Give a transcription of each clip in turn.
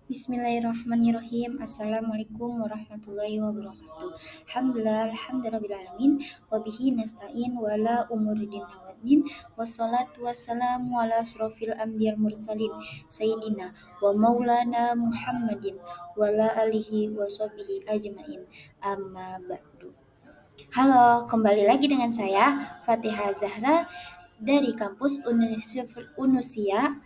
Bismillahirrahmanirrahim. Assalamualaikum warahmatullahi wabarakatuh. Alhamdulillahirrahmanirrahim. Wabihi nasta'in wala umuridin waddin. Wassalatu wassalamu ala asrofil anbiya'il mursalin. Sayyidina wa maulana Muhammadin wa ala alihi wa sahbihi ajmain. Amma ba'du. Halo, kembali lagi dengan saya Fatihah Zahra dari kampus Unusia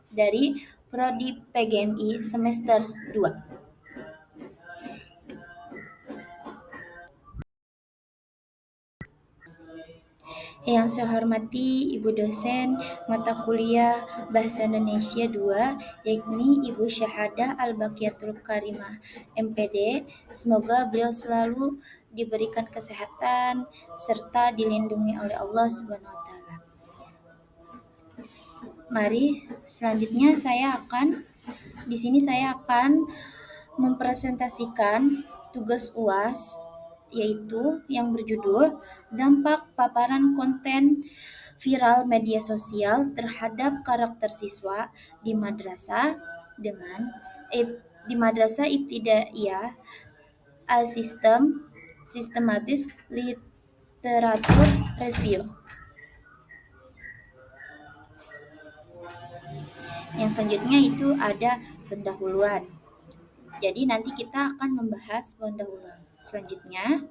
dari Prodi PGMI semester 2. Yang saya hormati Ibu dosen mata kuliah Bahasa Indonesia 2, yakni Ibu Syahadah Al-Baqiyatul Karimah MPD. Semoga beliau selalu diberikan kesehatan serta dilindungi oleh Allah Subhanahu wa taala. Mari selanjutnya saya akan mempresentasikan tugas UAS, yaitu yang berjudul dampak paparan konten viral media sosial terhadap karakter siswa di madrasah dengan di madrasah ibtidaiyah sistematis literatur review. Yang selanjutnya itu ada pendahuluan. Jadi nanti kita akan membahas pendahuluan. Selanjutnya,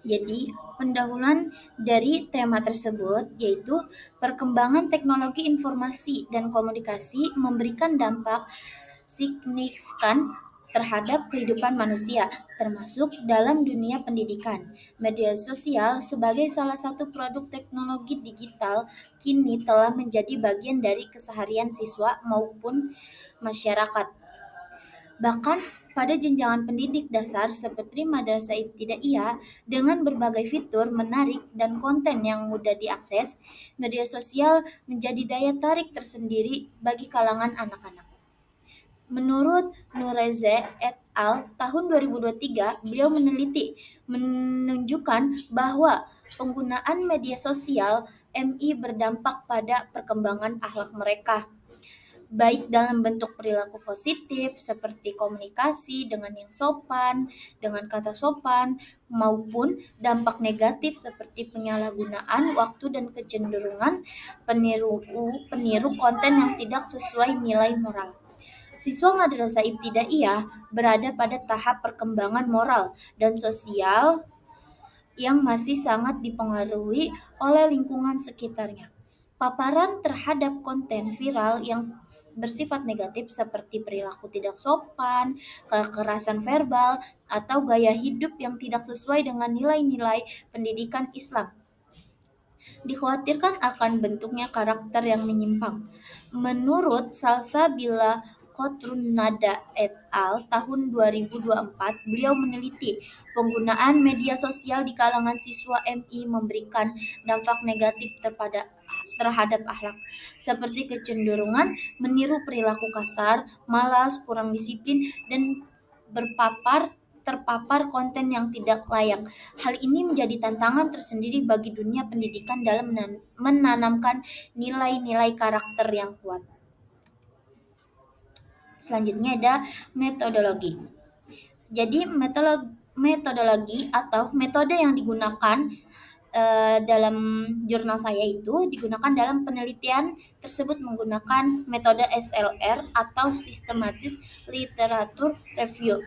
jadi pendahuluan dari tema tersebut yaitu perkembangan teknologi informasi dan komunikasi memberikan dampak signifikan terhadap kehidupan manusia, termasuk dalam dunia pendidikan. Media sosial sebagai salah satu produk teknologi digital kini telah menjadi bagian dari keseharian siswa maupun masyarakat. Bahkan pada jenjang pendidik dasar seperti madrasah ibtidaiyah dengan berbagai fitur menarik dan konten yang mudah diakses, media sosial menjadi daya tarik tersendiri bagi kalangan anak-anak. Menurut Nureze et al. Tahun 2023, beliau menunjukkan bahwa penggunaan media sosial MI berdampak pada perkembangan akhlak mereka, baik dalam bentuk perilaku positif seperti komunikasi dengan yang sopan, dengan kata sopan, maupun dampak negatif seperti penyalahgunaan waktu dan kecenderungan peniru konten yang tidak sesuai nilai moral. Siswa madrasah ibtidaiyah berada pada tahap perkembangan moral dan sosial yang masih sangat dipengaruhi oleh lingkungan sekitarnya. Paparan terhadap konten viral yang bersifat negatif seperti perilaku tidak sopan, kekerasan verbal, atau gaya hidup yang tidak sesuai dengan nilai-nilai pendidikan Islam dikhawatirkan akan bentuknya karakter yang menyimpang. Menurut Salsabila Kotrunada et al. Tahun 2024, beliau meneliti penggunaan media sosial di kalangan siswa MI memberikan dampak negatif terhadap akhlak, seperti kecenderungan meniru perilaku kasar, malas, kurang disiplin, dan terpapar konten yang tidak layak. Hal ini menjadi tantangan tersendiri bagi dunia pendidikan dalam menanamkan nilai-nilai karakter yang kuat. Selanjutnya ada metodologi. Jadi metodologi atau metode yang digunakan dalam jurnal saya itu digunakan dalam penelitian tersebut menggunakan metode SLR atau Systematic Literature Review.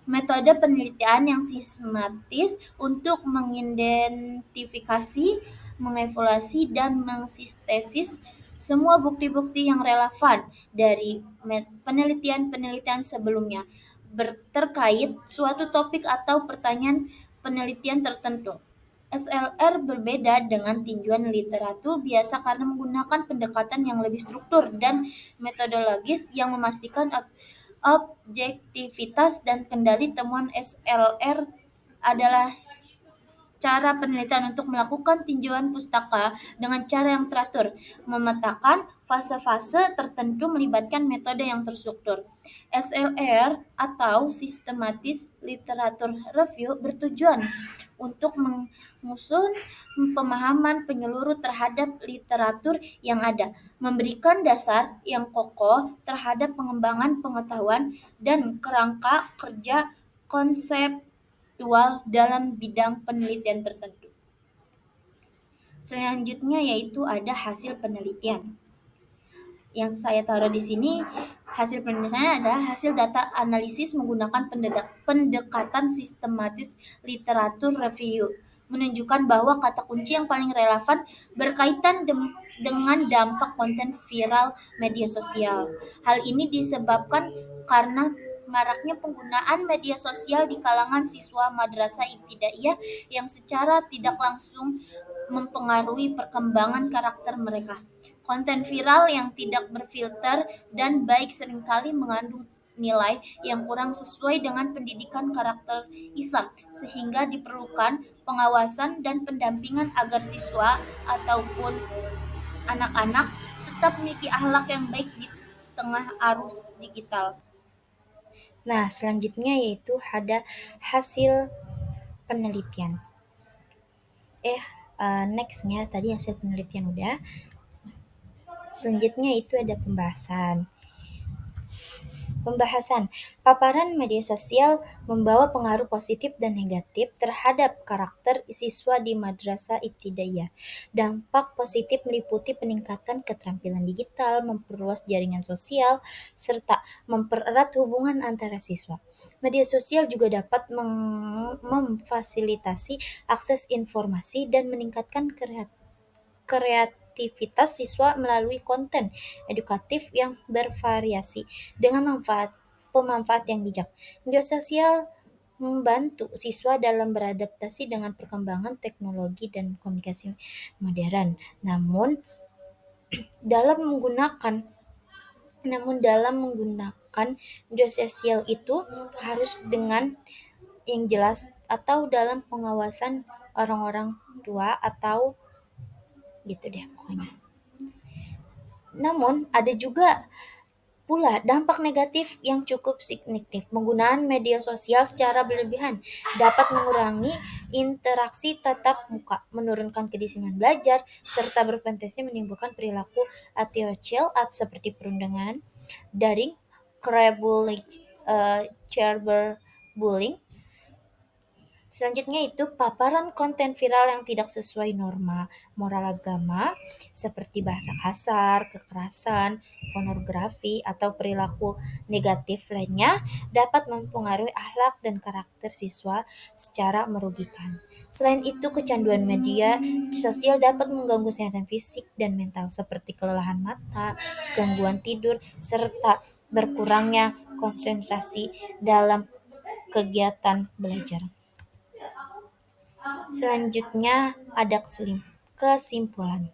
Metode penelitian yang sistematis untuk mengidentifikasi, mengevaluasi, dan mensintesis semua bukti-bukti yang relevan dari penelitian-penelitian sebelumnya terkait suatu topik atau pertanyaan penelitian tertentu. SLR berbeda dengan tinjauan literatur biasa karena menggunakan pendekatan yang lebih struktur dan metodologis yang memastikan objektivitas dan kendali. Temuan SLR adalah cara penelitian untuk melakukan tinjauan pustaka dengan cara yang teratur, memetakan fase-fase tertentu melibatkan metode yang terstruktur. SLR atau Systematic Literature Review bertujuan untuk mengusung pemahaman penyeluruh terhadap literatur yang ada, memberikan dasar yang kokoh terhadap pengembangan pengetahuan dan kerangka kerja konseptual dalam bidang penelitian tertentu. Selanjutnya yaitu ada hasil penelitian. Yang saya taruh di sini hasil penelitiannya adalah hasil data analisis menggunakan pendekatan sistematis literatur review menunjukkan bahwa kata kunci yang paling relevan berkaitan dengan dampak konten viral media sosial. Hal ini disebabkan karena maraknya penggunaan media sosial di kalangan siswa madrasah ibtidaiyah yang secara tidak langsung mempengaruhi perkembangan karakter mereka. Konten viral yang tidak berfilter dan baik seringkali mengandung nilai yang kurang sesuai dengan pendidikan karakter Islam, sehingga diperlukan pengawasan dan pendampingan agar siswa ataupun anak-anak tetap memiliki akhlak yang baik di tengah arus digital. Nah, selanjutnya yaitu ada hasil penelitian. Eh, nextnya tadi hasil penelitian udah. Selanjutnya itu ada pembahasan. Pembahasan, paparan media sosial membawa pengaruh positif dan negatif terhadap karakter siswa di madrasah ibtidaiyah. Dampak positif meliputi peningkatan keterampilan digital, memperluas jaringan sosial, serta mempererat hubungan antara siswa. Media sosial juga dapat memfasilitasi akses informasi dan meningkatkan kreativitas siswa melalui konten edukatif yang bervariasi dengan pemanfaat yang bijak. Media sosial membantu siswa dalam beradaptasi dengan perkembangan teknologi dan komunikasi modern. Dalam menggunakan dalam menggunakan media sosial itu harus dengan yang jelas atau dalam pengawasan orang-orang tua atau gitu deh pokoknya. Namun ada juga pula dampak negatif yang cukup signifikan. Penggunaan media sosial secara berlebihan dapat mengurangi interaksi tatap muka, menurunkan kedisiplinan belajar, serta berpotensi menimbulkan perilaku antisosial seperti perundungan daring, cyberbullying. Selanjutnya itu paparan konten viral yang tidak sesuai norma moral agama seperti bahasa kasar, kekerasan, pornografi, atau perilaku negatif lainnya dapat mempengaruhi akhlak dan karakter siswa secara merugikan. Selain itu, kecanduan media sosial dapat mengganggu kesehatan fisik dan mental seperti kelelahan mata, gangguan tidur, serta berkurangnya konsentrasi dalam kegiatan belajar. Selanjutnya ada kesimpulan.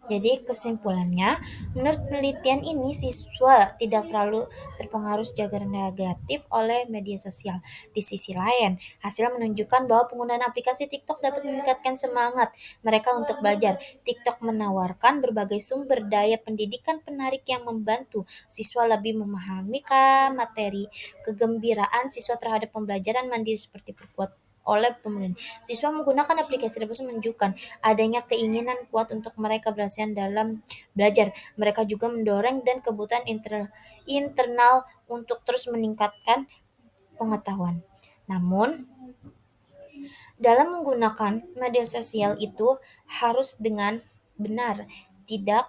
Jadi kesimpulannya, menurut penelitian ini siswa tidak terlalu terpengaruh secara negatif oleh media sosial. Di sisi lain, hasil menunjukkan bahwa penggunaan aplikasi TikTok dapat meningkatkan semangat mereka untuk belajar. TikTok menawarkan berbagai sumber daya pendidikan penarik yang membantu siswa lebih memahami materi. Kegembiraan siswa terhadap pembelajaran mandiri seperti perkuat oleh pemerintah. Siswa menggunakan aplikasi tersebut menunjukkan adanya keinginan kuat untuk mereka berhasil dalam belajar. Mereka juga mendorong dan kebutuhan internal untuk terus meningkatkan pengetahuan. Namun, dalam menggunakan media sosial itu harus dengan benar, tidak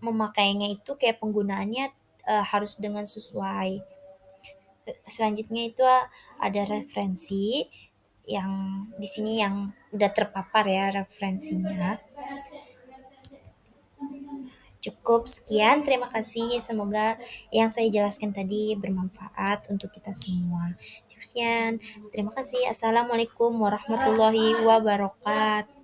memakainya itu kayak penggunaannya harus dengan sesuai. Selanjutnya itu ada referensi yang di sini yang udah terpapar ya referensinya. Cukup sekian, terima kasih. Semoga yang saya jelaskan tadi bermanfaat untuk kita semua. Cukup sekian, terima kasih. Assalamualaikum warahmatullahi wabarakatuh.